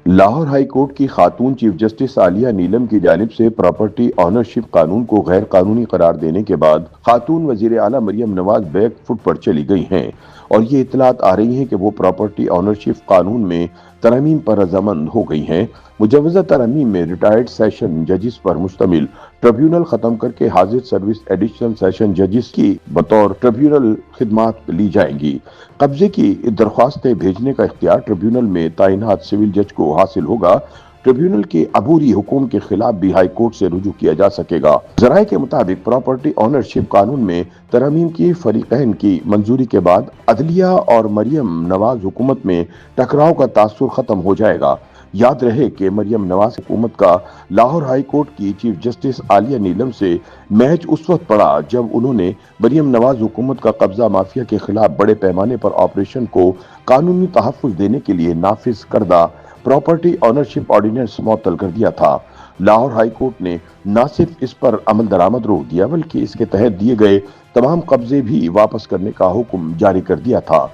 Lahore high court کی خاتون chief justice عالیہ نیلم کی جانب سے پراپرٹی آنرشپ قانون کو غیر قانونی قرار دینے کے بعد خاتون وزیر اعلیٰ مریم نواز بیک فٹ پر چلی گئی ہیں اور یہ اطلاعات آ رہی ہیں کہ وہ پراپرٹی آنرشپ قانون میں ترامیم پر رضامند ہو گئی ہیں۔ مجوزہ ترامیم میں ریٹائرڈ سیشن ججز پر مشتمل ٹریبیونل ختم کر کے حاضر سروس ایڈیشنل سیشن ججز کی بطور ٹریبیونل خدمات لی جائیں گی۔ قبضے کی درخواستیں بھیجنے کا اختیار ٹریبیونل میں تعینات سول جج کو حاصل ہوگا۔ ٹریبیونل کے عبوری حکم کے خلاف بھی ہائی کورٹ سے رجوع کیا جا سکے گا۔ ذرائع کے مطابق پراپرٹی آنرشپ قانون میں ترامیم کی فریقین کی منظوری کے بعد عدلیہ اور مریم نواز حکومت میں ٹکراؤ کا تاثر ختم ہو جائے گا۔ یاد رہے کہ مریم نواز حکومت کا لاہور ہائی کورٹ کی چیف جسٹس عالیہ نیلم سے میچ اس وقت پڑا جب انہوں نے مریم نواز حکومت کا قبضہ مافیا کے خلاف بڑے پیمانے پر آپریشن کو قانونی تحفظ دینے کے لیے نافذ کردہ پراپرٹی آنرشپ آرڈیننس معطل کر دیا تھا۔ لاہور ہائی کورٹ نے نہ صرف اس پر عمل درآمد روک دیا بلکہ اس کے تحت دیے گئے تمام قبضے بھی واپس کرنے کا حکم جاری کر دیا تھا۔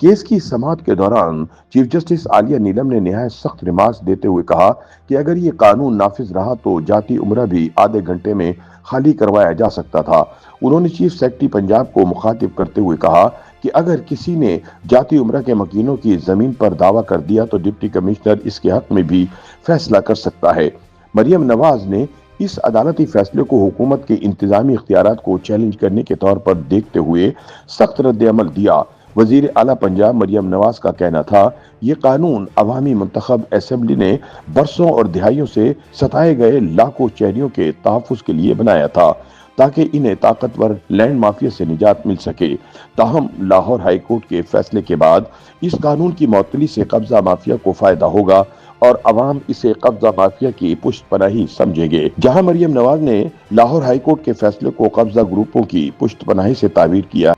کیس کی سماعت کے دوران چیف جسٹس عالیہ نیلم نے نہایت سخت ریمارکس دیتے ہوئے کہا کہ اگر یہ قانون نافذ رہا تو جاتی عمرہ بھی آدھے گھنٹے میں خالی کروایا جا سکتا تھا۔ انہوں نے چیف سیکرٹری پنجاب کو مخاطب کرتے ہوئے کہا کہ اگر کسی نے جاتی عمرہ کے مکینوں کی زمین پر دعویٰ کر دیا تو ڈپٹی کمشنر اس کے حق میں بھی فیصلہ کر سکتا ہے۔ مریم نواز نے اس عدالتی فیصلے کو حکومت کے انتظامی اختیارات کو چیلنج کرنے کے طور پر دیکھتے ہوئے سخت رد عمل دیا۔ وزیر اعلیٰ پنجاب مریم نواز کا کہنا تھا، یہ قانون عوامی منتخب اسمبلی نے برسوں اور دہائیوں سے ستائے گئے لاکھوں شہریوں کے تحفظ کے لیے بنایا تھا تاکہ انہیں طاقتور لینڈ مافیا سے نجات مل سکے۔ تاہم لاہور ہائی کورٹ کے فیصلے کے بعد اس قانون کی معطلی سے قبضہ مافیا کو فائدہ ہوگا اور عوام اسے قبضہ مافیا کی پشت پناہی سمجھیں گے۔ جہاں مریم نواز نے لاہور ہائی کورٹ کے فیصلے کو قبضہ گروپوں کی پشت پناہی سے تعبیر کیا،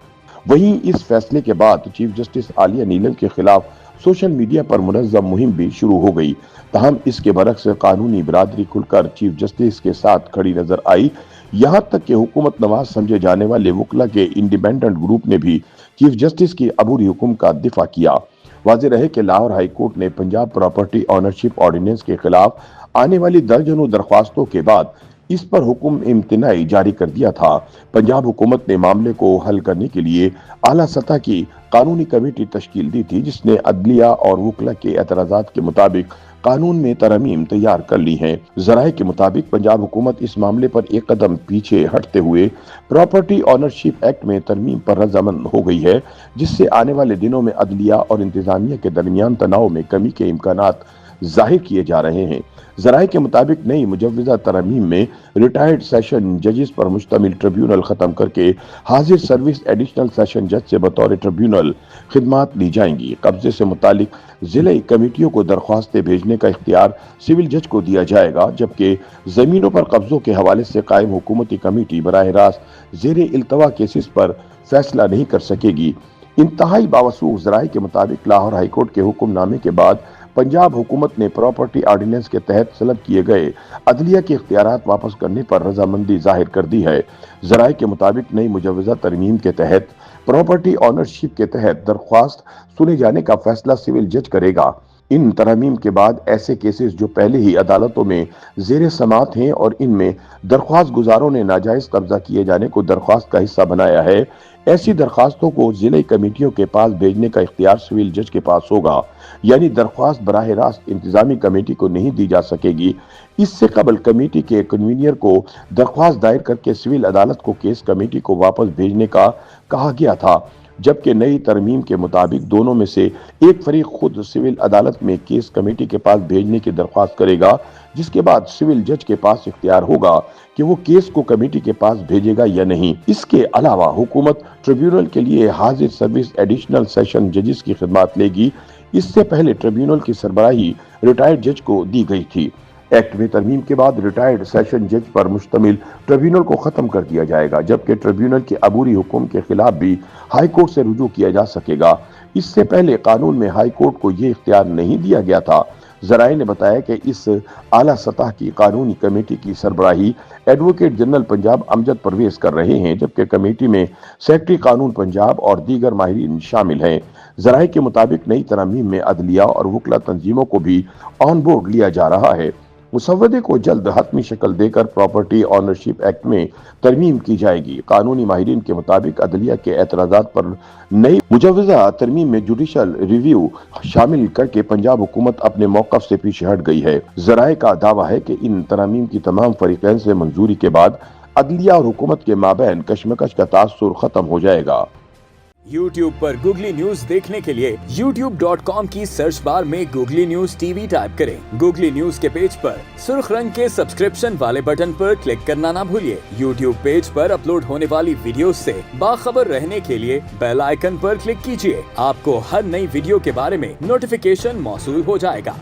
وہیں اس فیصلے کے بعد چیف جسٹس عالیہ نیلم کے خلاف سوشل میڈیا پر منظم مہم بھی شروع ہو گئی۔ تاہم اس کے برعکس قانونی برادری کھل کر چیف جسٹس کے ساتھ کھڑی نظر آئی، یہاں تک کہ حکومت نواز سمجھے جانے والے وکلا کے انڈیپینڈنٹ گروپ نے بھی چیف جسٹس کی عبوری حکم کا دفاع کیا۔ واضح رہے کہ لاہور ہائی کورٹ نے پنجاب پراپرٹی آنرشپ آرڈیننس کے خلاف آنے والی درجنوں درخواستوں کے بعد اس پر حکم امتناعی جاری کر دیا تھا۔ پنجاب حکومت نے معاملے کو حل کرنے کے لیے اعلیٰ سطح کی قانونی کمیٹی تشکیل دی تھی جس نے عدلیہ اور وکلا کے اعتراضات کے مطابق قانون میں ترامیم تیار کر لی ہیں۔ ذرائع کے مطابق پنجاب حکومت اس معاملے پر ایک قدم پیچھے ہٹتے ہوئے پراپرٹی آنرشپ ایکٹ میں ترمیم پر رضامند ہو گئی ہے، جس سے آنے والے دنوں میں عدلیہ اور انتظامیہ کے درمیان تناؤ میں کمی کے امکانات ظاہر کیے جا رہے ہیں۔ ذرائع کے مطابق نئی مجوزہ ترامیم میں ریٹائرڈ سیشن ججز پر مشتمل ٹریبیونل ختم کر کے حاضر سروس ایڈیشنل سیشن جج سے بطور ٹریبیونل خدمات لی جائیں گی۔ قبضے سے متعلق ضلعی کمیٹیوں کو درخواستیں بھیجنے کا اختیار سول جج کو دیا جائے گا، جبکہ زمینوں پر قبضوں کے حوالے سے قائم حکومتی کمیٹی براہ راست زیر التوا کیسز پر فیصلہ نہیں کر سکے گی۔ انتہائی باوثوق ذرائع کے مطابق لاہور ہائی کورٹ کے حکم نامے کے بعد پنجاب حکومت نے پراپرٹی آرڈیننس کے تحت سلب کیے گئے عدلیہ کے اختیارات واپس کرنے پر رضامندی ظاہر کر دی ہے۔ ذرائع کے مطابق نئی مجوزہ ترمیم کے تحت پراپرٹی آنرشپ کے تحت درخواست سنے جانے کا فیصلہ سول جج کرے گا۔ ان ترامیم کے بعد ایسے کیسز جو پہلے ہی عدالتوں میں زیر سماعت ہیں اور ان میں درخواست گزاروں نے ناجائز قبضہ کیے جانے کو درخواست کا حصہ بنایا ہے، ایسی درخواستوں کو ضلعی کمیٹیوں کے پاس بھیجنے کا اختیار سول جج کے پاس ہوگا، یعنی درخواست براہ راست انتظامی کمیٹی کو نہیں دی جا سکے گی۔ اس سے قبل کمیٹی کے کنوینر کو درخواست دائر کر کے سول عدالت کو کیس کمیٹی کو واپس بھیجنے کا کہا گیا تھا، جبکہ نئی ترمیم کے مطابق دونوں میں سے ایک فریق خود سول عدالت میں کیس کمیٹی کے پاس بھیجنے کی درخواست کرے گا، جس کے بعد سول جج کے پاس اختیار ہوگا کہ وہ کیس کو کمیٹی کے پاس بھیجے گا یا نہیں۔ اس کے علاوہ حکومت ٹریبیونل کے لیے حاضر سروس ایڈیشنل سیشن ججز کی خدمات لے گی۔ اس سے پہلے ٹریبیونل کی سربراہی ریٹائرڈ جج کو دی گئی تھی۔ ایکٹ میں ترمیم کے بعد ریٹائرڈ سیشن جج پر مشتمل ٹریبیونل کو ختم کر دیا جائے گا، جبکہ ٹریبیونل کے عبوری حکم کے خلاف بھی ہائی کورٹ سے رجوع کیا جا سکے گا۔ اس سے پہلے قانون میں ہائی کورٹ کو یہ اختیار نہیں دیا گیا تھا۔ ذرائع نے بتایا کہ اس اعلیٰ سطح کی قانونی کمیٹی کی سربراہی ایڈوکیٹ جنرل پنجاب امجد پرویز کر رہے ہیں، جبکہ کمیٹی میں سیکرٹری قانون پنجاب اور دیگر ماہرین شامل ہیں۔ ذرائع کے مطابق نئی ترامیم میں عدلیہ اور وکلا تنظیموں کو بھی آن بورڈ لیا جا رہا ہے۔ مسودے کو جلد حتمی شکل دے کر پراپرٹی آنرشپ ایکٹ میں ترمیم کی جائے گی۔ قانونی ماہرین کے مطابق عدلیہ کے اعتراضات پر نئی مجوزہ ترمیم میں جوڈیشل ریویو شامل کر کے پنجاب حکومت اپنے موقف سے پیچھے ہٹ گئی ہے۔ ذرائع کا دعویٰ ہے کہ ان ترامیم کی تمام فریقین سے منظوری کے بعد عدلیہ اور حکومت کے مابین کشمکش کا تاثر ختم ہو جائے گا۔ YouTube پر گوگلی نیوز دیکھنے کے لیے youtube.com کی سرچ بار میں googly news T V type کریں۔ گوگلی نیوز کے پیج پر سرخ رنگ کے سبسکرپشن والے بٹن پر کلک کرنا نہ بھولیے۔ YouTube پیج پر اپلوڈ ہونے والی ویڈیوز سے باخبر رہنے کے لیے بیل آئیکن پر کلک کیجیے۔ آپ کو ہر نئی ویڈیو کے بارے میں نوٹیفیکیشن موصول ہو جائے گا۔